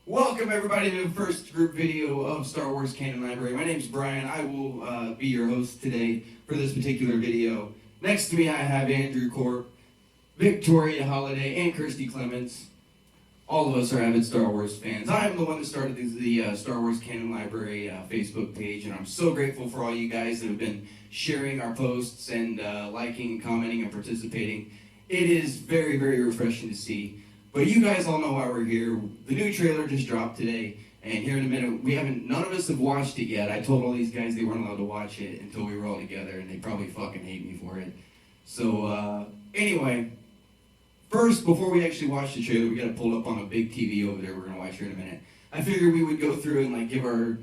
Welcome everybody to the first group video of Star Wars Canon Library. My name's Brian. I will be your host today for this particular video. Next to me I have Andrew Corp, Victoria Holiday, and Kirsty Clements. All of us are avid Star Wars fans. I am the one that started the Star Wars Canon Library Facebook page, and I'm so grateful for all you guys that have been sharing our posts and liking, commenting, and participating. It is very, very refreshing to see. But you guys all know why we're here. The new trailer just dropped today, and here in a minute, none of us have watched it yet. I told all these guys they weren't allowed to watch it until we were all together, and they probably fucking hate me for it. So, anyway, first, before we actually watch the trailer, we got to pull up on a big TV over there we're going to watch here in a minute. I figured we would go through and give our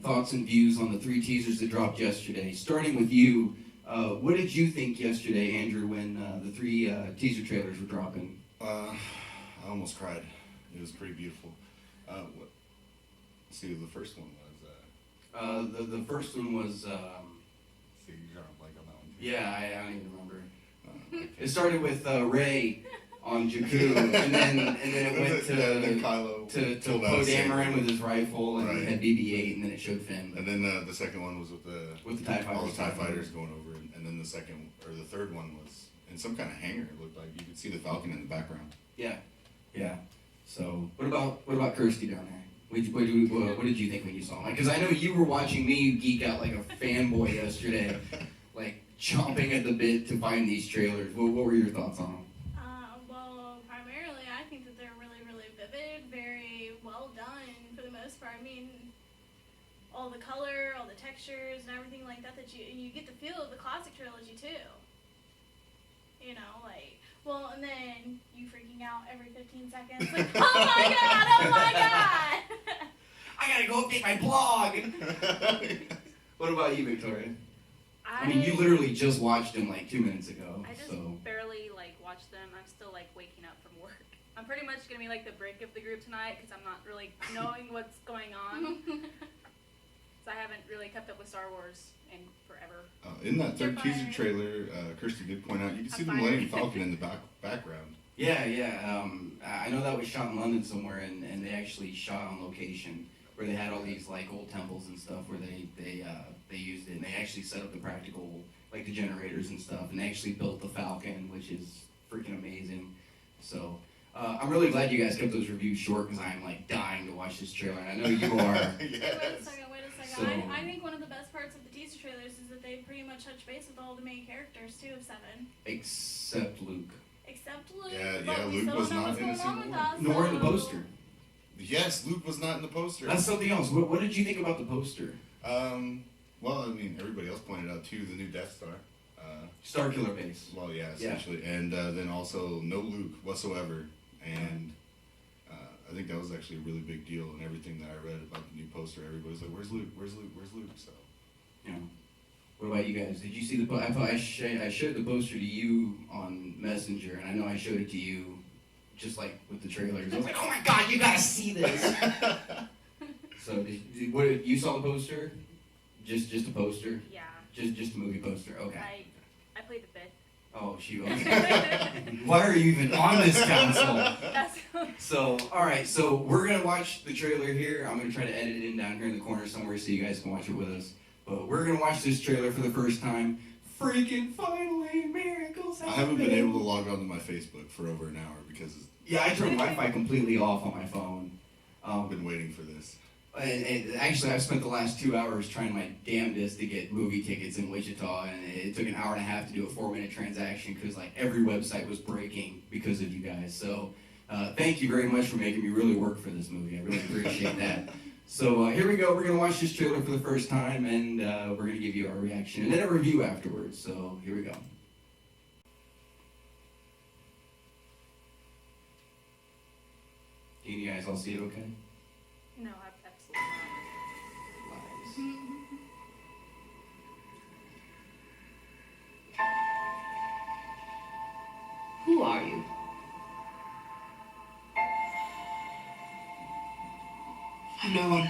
thoughts and views on the 3 teasers that dropped yesterday. Starting with you, what did you think yesterday, Andrew, when the 3 teaser trailers were dropping? I almost cried. It was pretty beautiful. Let's see, the first one was... The first one was... see, you're drawing a blank on that one. Yeah, I don't even remember. It started with Rey on Jakku, and then it went to Kylo to Poe Dameron with his rifle, and it had BB-8, and then it showed Finn. And then the second one was with the TIE fighters. All the TIE fighters going over, and then the third one was in some kind of hangar. It looked like you could see the Falcon in the background. Yeah. So what about Kirsty down there? What did you think when you saw him? Because I know you were watching me geek out like a fanboy yesterday, like chomping at the bit to find these trailers. What were your thoughts on them? Well, primarily I think that they're really, really vivid, very well done for the most part. I mean, all the color, all the textures, and everything like that you get the feel of the classic trilogy too. You know, and then you freaking out every 15 seconds, like, oh my god! I gotta go update my blog! What about you, Victoria? I mean, you literally just watched them 2 minutes ago. I just barely watched them. I'm still waking up from work. I'm pretty much gonna be the break of the group tonight because I'm not really knowing what's going on. So I haven't really kept up with Star Wars in forever. In that third teaser trailer, Kirsty did point out you can see the Millennium Falcon in the background. Yeah. I know that was shot in London somewhere, and they actually shot on location where they had all these old temples and stuff where they used it, and they actually set up the practical the generators and stuff, and they actually built the Falcon, which is freaking amazing. So I'm really glad you guys kept those reviews short because I'm dying to watch this trailer, and I know you are. Yes. Wait a second. So, I think one of the best parts of the teaser trailers is that they pretty much touch base with all the main characters too of 7. Except Luke. Yeah, Luke was not in a single one. Nor in the poster. Yes, Luke was not in the poster. That's something else. What did you think about the poster? Well, I mean, everybody else pointed out too, the new Death Star. Starkiller base. Well, yeah, essentially. Yeah. And then also no Luke whatsoever. And I think that was actually a really big deal. And everything that I read about the new poster, everybody's like, where's Luke? Where's Luke? Where's Luke? So, yeah. What about you guys? Did you see the I showed the poster to you on Messenger, and I know I showed it to you just with the trailers. I was like, oh my god, you gotta see this! So, you saw the poster? Just a poster? Yeah. Just a movie poster, okay. I played the fifth. Oh, shoot. Okay. Why are you even on this console? So, alright, so we're gonna watch the trailer here. I'm gonna try to edit it in down here in the corner somewhere so you guys can watch it with us. But we're gonna watch this trailer for the first time. Freaking finally, miracles happen. I haven't been able to log on to my Facebook for over an hour because... Yeah, I turned Wi-Fi completely off on my phone. I've been waiting for this. And actually, I've spent the last 2 hours trying my damnedest to get movie tickets in Wichita, and it took an hour and a half to do a 4-minute transaction because every website was breaking because of you guys. So thank you very much for making me really work for this movie. I really appreciate that. So here we go. We're going to watch this trailer for the first time, and we're going to give you our reaction and then a review afterwards. So here we go. Can you guys all see it okay? No, absolutely not. Lies. Who are you? I'm no one.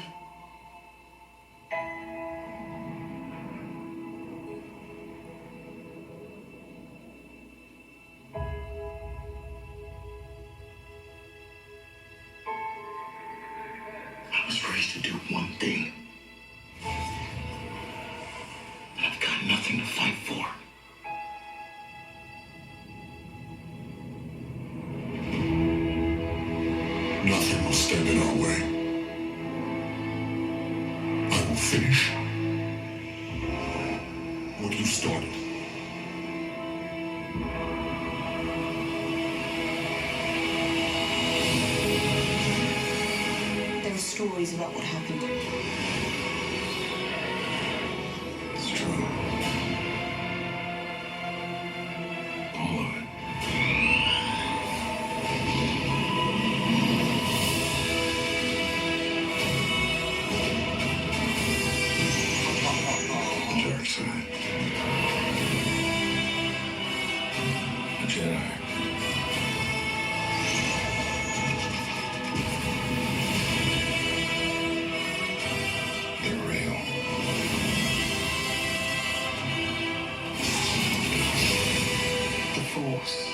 raised to do one thing. I've got nothing to fight for. Nothing will stand in our way. I will finish what you started. There are stories about what happened. It's true. All of it. The dark side. The Jedi. They're real. The Force.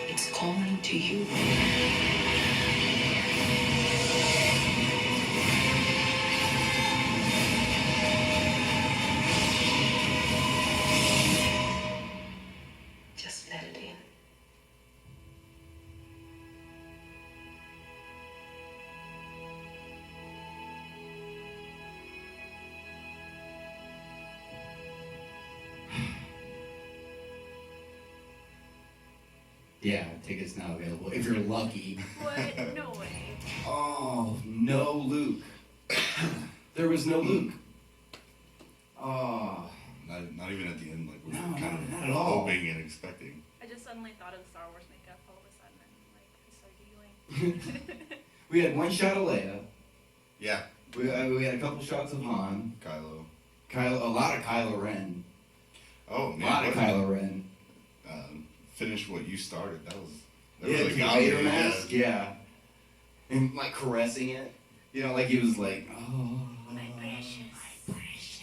It's calling to you. Just let it in. Yeah, tickets now available if you're lucky. What? No way. Oh, no Luke. There was no Luke. Oh, Not even at the end, like we No, were kind not of at all. hoping and expecting. I just suddenly thought of the Star Wars makeup all of a sudden, and like I started giggling. we had one shot of Leia. Yeah, We had a couple shots of Han. Kylo. A lot of Kylo Ren. Oh A man, lot of what- Kylo Ren. finish what you started. That Yeah, really the got me. Vader mask. Yeah. And like caressing it. You know, like he was like, oh. My precious. My precious.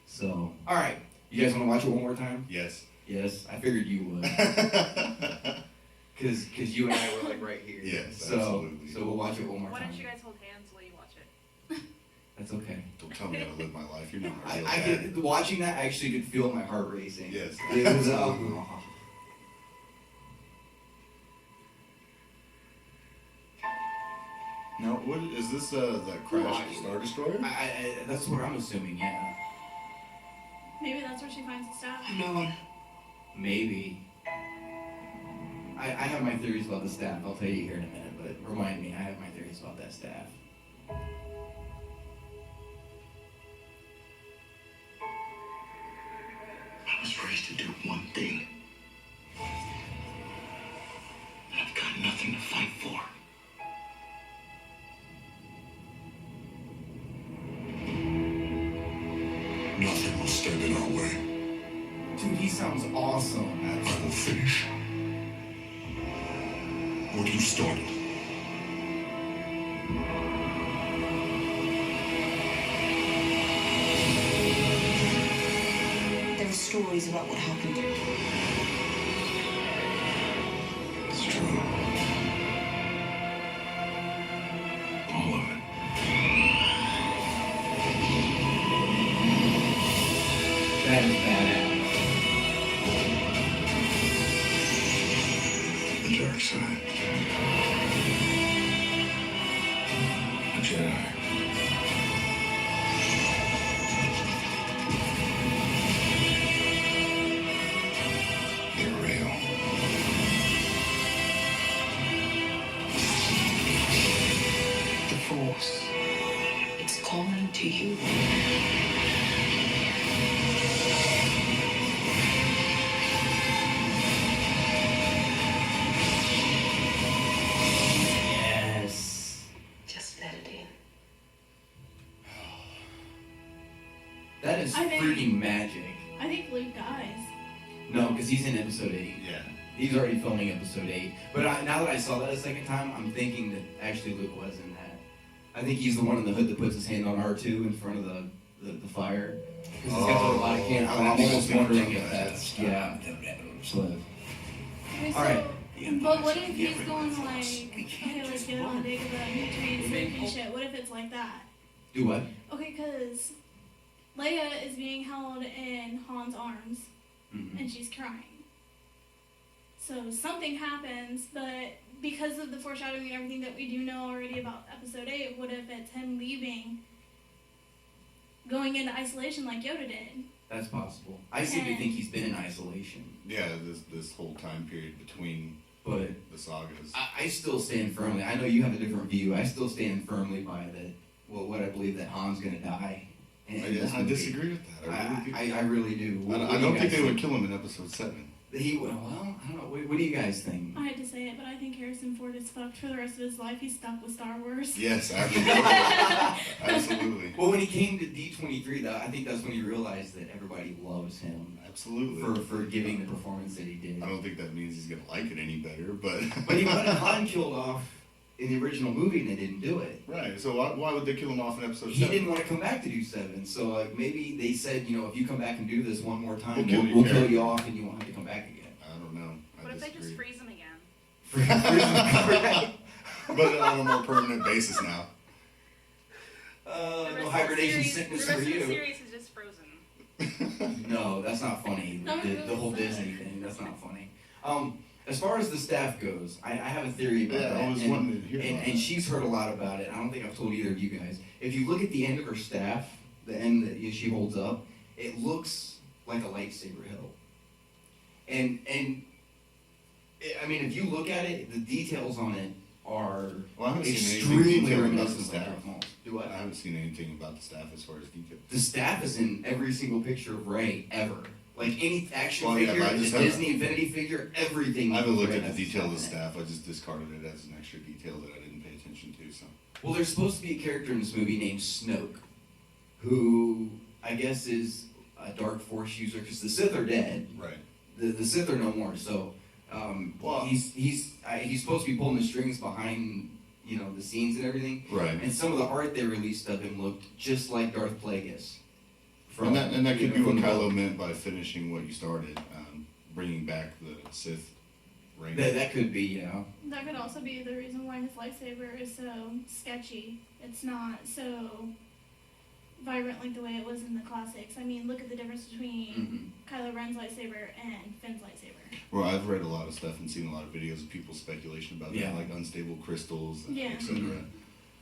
So, all right. You guys want to watch it one more time? Yes. Yes, I figured you would. Because you and I were like right here. Yes, so, absolutely. So we'll watch it one more Why time. don't you guys hold hands while you watch it? That's okay. Don't tell me how to live my life. You know how I feel. I could, watching that, I actually could feel my heart racing. Yes. It was, Now, what is this? That crash Star Destroyer? that's what I'm assuming, yeah. Maybe that's where she finds the staff. No one. Maybe. I have my theories about the staff. I'll tell you here in a minute, but remind me, I have my theories about that staff. I was raised to do one thing. I've got nothing to fight for. Nothing will stand in our way. Dude, he sounds awesome. I will finish what you started. There are stories about what happened. It's true. All of it. That is badass. The dark side. The Jedi. They're real. The Force. It's calling to you. Yes. Just let it in. That is I think- freaking magic. I think Luke dies. No, because he's in episode 8. Yeah. He's already filming episode 8. But now that I saw that a second time, I'm thinking that actually Luke was in that. I think he's the one in the hood that puts his hand on R2 in front of the fire. Because he's got a lot of can. I'm almost wondering if that's, yeah. But, Okay, all right. But what if he's going like, okay, let's get on a dig about nutrients and shit. What if it's like that? Do what? Okay, because Leia is being held in Han's arms, and she's crying. So something happens, but because of the foreshadowing and everything that we do know already about Episode 8, what if it's him leaving, going into isolation like Yoda did? That's possible. I seem to think he's been in isolation. Yeah, this whole time period between But the sagas. I still stand firmly. I know you have a different view. I still stand firmly by that. Well, what I believe that Han's gonna die. I disagree with that. I really do. I don't think they would kill him in Episode 7. Well, I don't know. What do you guys think? I hate to say it, but I think Harrison Ford is fucked for the rest of his life. He's stuck with Star Wars. Yes, absolutely. Absolutely. Well, when he came to D23, though, I think that's when he realized that everybody loves him. Absolutely. For giving the performance that he did. I don't think that means he's gonna like it any better, but. But he wanted Han killed off in the original movie, and they didn't do it. Right. So why would they kill him off in Episode 7? He didn't want to come back to do 7, so maybe they said, if you come back and do this one more time, We'll we'll kill kill you you off, and you won't have to come back again. I don't know. What if they just freeze him again? But on a more permanent basis now. No hibernation sickness the for rest of the you. series is just frozen. No, that's not funny. The whole Disney thing, that's not funny. As far as the staff goes, I have a theory about that. I was wanting to hear about and she's heard a lot about it. I don't think I've told either of you guys. If you look at the end of her staff, the end that she holds up, it looks like a lightsaber hilt. And I mean, if you look at it, the details on it are Well, I haven't seen extremely anything detailed about the reminiscent of staff. Darth Maul. Do what? I haven't seen anything about the staff as far as detail. The staff is in every single picture of Rey ever. Like any action Yeah, figure, but I the just haven't- Disney Infinity figure, everything. I haven't looked Rey at the has detail of the stuff in it. staff. I just discarded it as an extra detail that I didn't pay attention to. So. Well, there's supposed to be a character in this movie named Snoke, who I guess is a dark force user because the Sith are dead. Right. The Sith are no more. So Well- he's supposed to be pulling the strings behind the scenes and everything. Right. And some of the art they released of him looked just like Darth Plagueis. And that could be what from the Kylo book. meant by finishing what you started, bringing back the Sith reign. That could be, yeah. That could also be the reason why his lightsaber is so sketchy. It's not so vibrant like the way it was in the classics. I mean, look at the difference between Kylo Ren's lightsaber and Finn's lightsaber. Well, I've read a lot of stuff and seen a lot of videos of people's speculation about Yeah. that, like unstable crystals, Yeah. etc.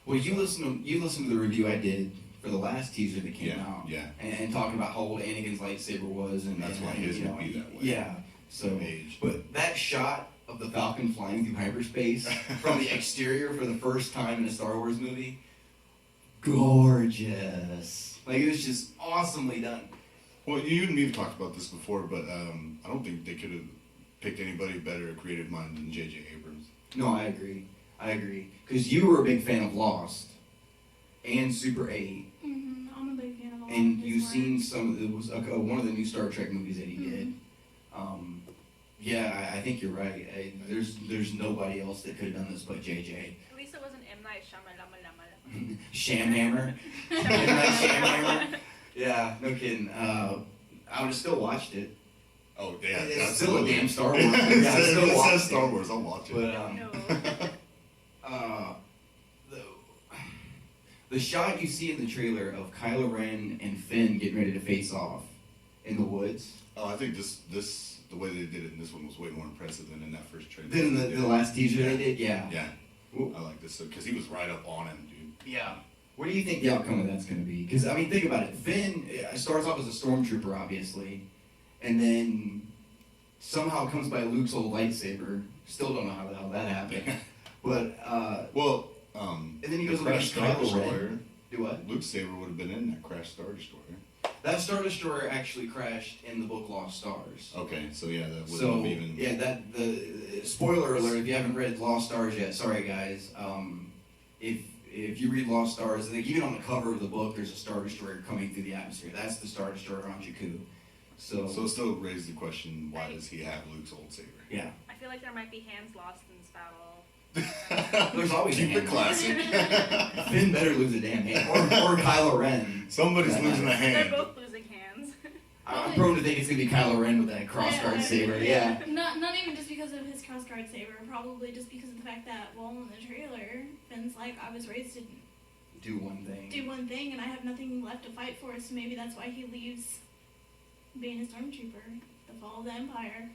Well, you listen to the review I did for the last teaser that came Yeah, out, yeah. and talking about how old Anakin's lightsaber was, and That's why and, his would be that way. Yeah. So, Age. but that shot of the Falcon flying through hyperspace from the exterior for the first time in a Star Wars movie, gorgeous. Like, it was just awesomely done. Well, you and me have talked about this before, but I don't think they could have picked anybody better, a creative mind than J.J. Abrams. No, I agree. Because you were a big fan of Lost and Super 8. I'm a big fan of all And of his you've work. seen it was one of the new Star Trek movies that he did. Yeah, I think you're right. There's nobody else that could have done this but JJ. At least it wasn't M. Night Shyamalan. Shamhammer. M. Night Shamhammer. Yeah, no kidding. I would have still watched it. Oh, yeah. It's still a absolutely. damn Star Wars. movie. I still it watched says it. Star Wars, I'll watch it. But the shot you see in the trailer of Kylo Ren and Finn getting ready to face off in the woods. I think the way they did it in this one was way more impressive than in that first trailer. Then the last teaser they did, yeah. Yeah. Well, I like this because he was right up on him, dude. yeah. What do you think the outcome of that's going to be? Because, I mean, think about it. Finn starts off as a stormtrooper, obviously, and then somehow comes by Luke's old lightsaber. Still don't know how the hell that happened. But, and then he goes Crash against Star Kylo Destroyer. Ren. Do what? Luke's saber would have been in that Crash Star Destroyer. That Star Destroyer actually crashed in the book Lost Stars. Okay, so yeah, that wouldn't So, have even. yeah, spoiler alert, if you haven't read Lost Stars yet, sorry guys, if you read Lost Stars, I think even on the cover of the book, there's a Star Destroyer coming through the atmosphere. That's the Star Destroyer on Jakku. So it still raised the question: why does he have Luke's old saber? yeah, I feel like there might be hands lost in this battle. there's always Keep a it hand. classic. Finn better lose a damn hand, or Kylo Ren. Somebody's losing a They're hand. both losing hands. I'm prone to think it's gonna be Kylo Ren with that crossguard saber. Yeah. Not even just because because of his crossguard saber, probably just because of the fact that, well, in the trailer, Finn's like, I was raised to Do one thing. and I have nothing left to fight for, so maybe that's why he leaves being a stormtrooper, the fall of the Empire.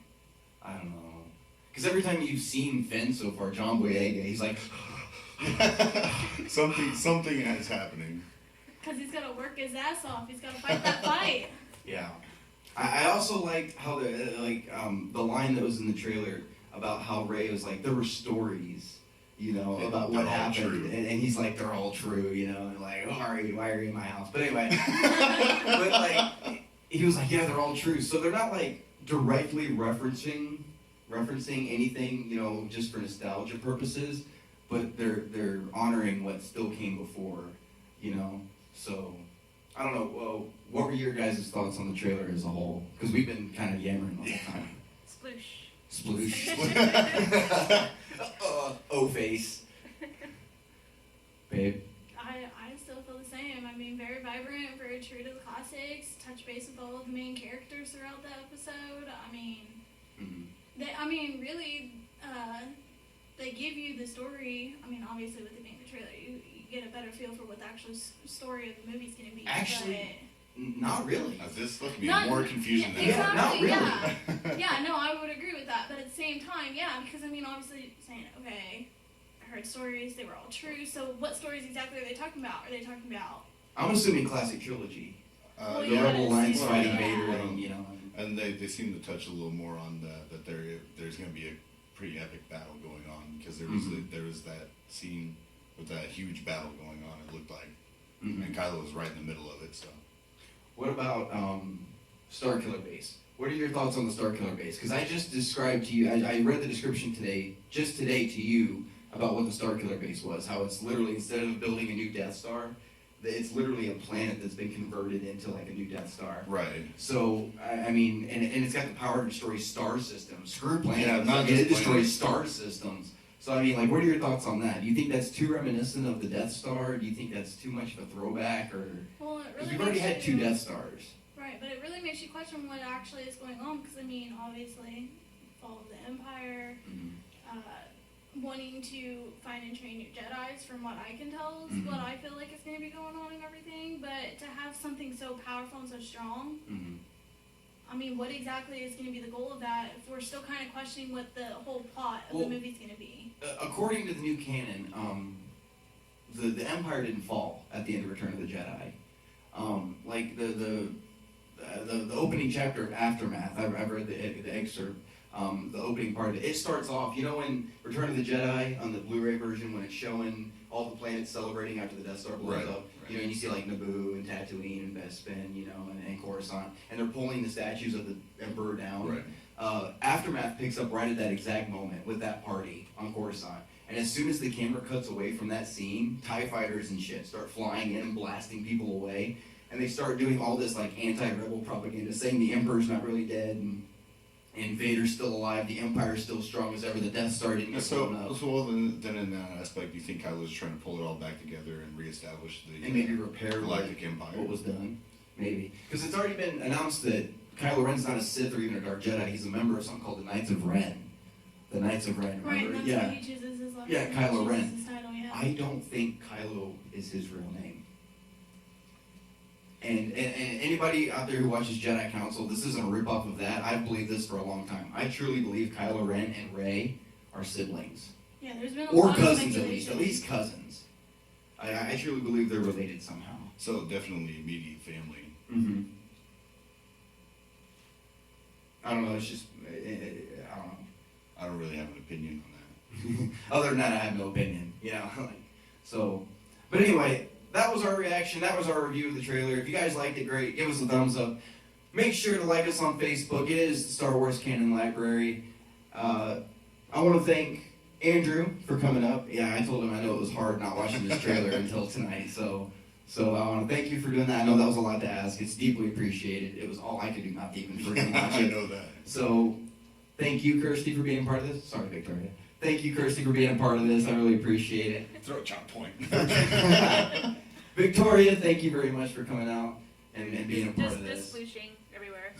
I don't know. Because every time you've seen Finn so far, John Boyega, he's like, something is happening. Because he's got to work his ass off. He's got to fight that fight. yeah. I also liked how the line that was in the trailer about how Rey was like, there were stories, about what happened, and he's like, they're all true, and like, why are you in my house? But anyway, but like, he was like, yeah, they're all true. So they're not like directly referencing anything, just for nostalgia purposes, but they're honoring what still came before, So I don't know. Well, what were your guys' thoughts on the trailer as a whole? Because we've been kind of yammering the whole time. Sploosh. O-face. Babe? I still feel the same. I mean, very vibrant, very true to the classics, touch base with all of the main characters throughout the episode. I mean, really, they give you the story. I mean, obviously with it being the trailer, you get a better feel for what the actual story of the movie's going to be. Actually, not really. This supposed to be more confusion than exactly, that. Not really. Yeah, no, I would agree with that. But at the same time, yeah, because I mean, obviously saying, okay, I heard stories, they were all true. So what stories exactly are they talking about? Are they talking about? I'm assuming classic trilogy. Well, The yeah, Rebel Alliance yeah. fighting Yeah. Vader, and And they seem to touch a little more on that there's going to be a pretty epic battle going on, because there was that scene with that huge battle going on. It looked like, and Kylo was right in the middle of it. So, what about Star Killer Base? What are your thoughts on the Star Killer Base? Because I just described to you, I read the description today to you about what the Star Killer Base was. How it's literally, instead of building a new Death Star, it's literally a planet that's been converted into like a new Death Star. right. So I mean, and it's got the power to destroy star systems. Screw planets. Yeah, not it just destroys star systems. So I mean, like, what are your thoughts on that? Do you think that's too reminiscent of the Death Star? Do you think that's too much of a throwback, or Well, it because really we've already makes had two you- Death Stars? Right, but it really makes you question what actually is going on. Because I mean, obviously, fall of the Empire. Wanting to find and train new Jedis, from what I can tell, is what I feel like is going to be going on and everything. But to have something so powerful and so strong, I mean, what exactly is going to be the goal of that if we're still kind of questioning what the whole plot of the movie's going to be? According to the new canon, the Empire didn't fall at the end of Return of the Jedi. Like the opening chapter of Aftermath, I've read the excerpt. The opening part of it starts off, in Return of the Jedi on the Blu-ray version, when it's showing all the planets celebrating after the Death Star blows up, and you see like Naboo and Tatooine and Bespin, and Coruscant, and they're pulling the statues of the Emperor down. Right. Aftermath picks up right at that exact moment with that party on Coruscant. And as soon as the camera cuts away from that scene, TIE fighters and shit start flying in and blasting people away. And they start doing all this like anti-rebel propaganda, saying the Emperor's not really dead, and Vader's still alive, the Empire's still strong as ever, the Death Star didn't get blown up. Then in that aspect, you think Kylo's trying to pull it all back together and reestablish the And maybe repair Galactic Empire. what was done. Maybe. Because it's already been announced that Kylo Ren's not a Sith or even a Dark Jedi, he's a member of something called the Knights of Ren. The Knights of Ren, Right, remember? and that's what he chooses his last name. Kylo He chooses Ren. his title, yeah. I don't think Kylo is his real name. And anybody out there who watches Jedi Council, this isn't a ripoff of that. I've believed this for a long time. I truly believe Kylo Ren and Rey are siblings. Yeah, there's been a Or lot of cousins, speculation. at least cousins. I truly believe they're related somehow. So definitely immediate family. Mm-hmm. I don't know, it's just, I don't know. I don't really have an opinion on that. Other than that, I have no opinion, so. But anyway, that was our reaction. That was our review of the trailer. If you guys liked it, great. Give us a thumbs up. Make sure to like us on Facebook. It is the Star Wars Canon Library. I want to thank Andrew for coming up. Yeah, I told him I know it was hard not watching this trailer until tonight. So I want to thank you for doing that. I know that was a lot to ask. It's deeply appreciated. It was all I could do not to even freaking watch I it. know that. So thank you, Kirsty, for being a part of this. Sorry, Victoria. Thank you, Kirsty, for being a part of this. I really appreciate it. Throat chop point. Victoria, thank you very much for coming out and being a part of Just this. splooshing. everywhere.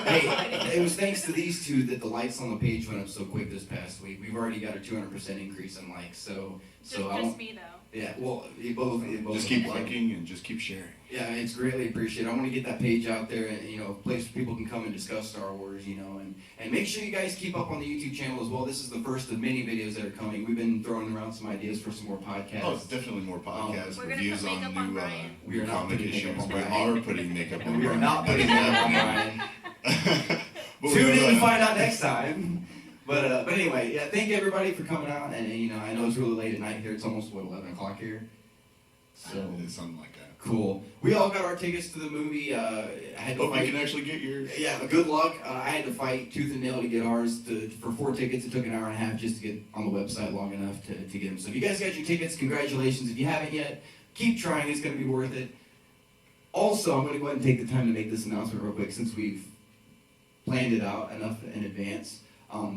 Hey, it was thanks to these two that the likes on the page went up so quick this past week. We've already got a 200% increase in likes. So I Just me though. yeah, well, you both Just keep liking and just keep sharing. Yeah, it's greatly appreciated. I want to get that page out there and, a place where people can come and discuss Star Wars, and make sure you guys keep up on the YouTube channel as well. This is the first of many videos that are coming. We've been throwing around some ideas for some more podcasts. Oh, it's definitely more podcasts, We're gonna reviews put makeup on on new Brian. We are not comic putting issues. makeup on We Brian. are putting makeup on And we are Brian. not putting that up on Brian. But Tune we in will, and find out next time. But anyway, yeah, thank you everybody for coming out. And I know it's really late at night here. It's almost 11 o'clock here. So It's something like that. cool. We all got our tickets to the movie. I had to Hope fight. you can actually get yours. Yeah, good luck. I had to fight tooth and nail to get ours. For 4 tickets, it took an hour and a half just to get on the website long enough to get them. So if you guys got your tickets, congratulations. If you haven't yet, keep trying. It's going to be worth it. Also, I'm going to go ahead and take the time to make this announcement real quick since we've planned it out enough in advance.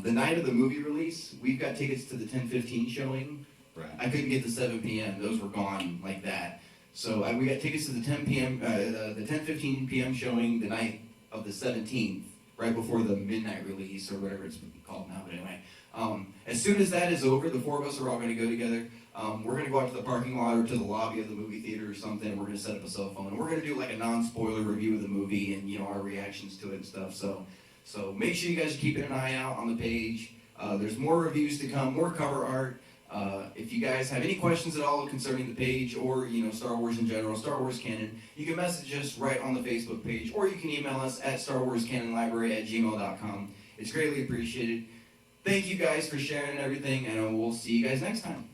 The night of the movie release, we've got tickets to the 10:15 showing. Right. I couldn't get the 7 p.m. Those were gone like that. So we got tickets to the 10 p.m. The 10:15 p.m. showing the night of the 17th, right before the midnight release or whatever it's called now. But anyway, as soon as that is over, the 4 of us are all going to go together. We're going to go out to the parking lot or to the lobby of the movie theater or something. And we're going to set up a cell phone and we're going to do like a non-spoiler review of the movie and our reactions to it and stuff. So make sure you guys are keeping an eye out on the page. There's more reviews to come, more cover art. If you guys have any questions at all concerning the page or, Star Wars in general, Star Wars Canon, you can message us right on the Facebook page or you can email us at starwarscanonlibrary@gmail.com. It's greatly appreciated. Thank you guys for sharing everything, and we'll see you guys next time.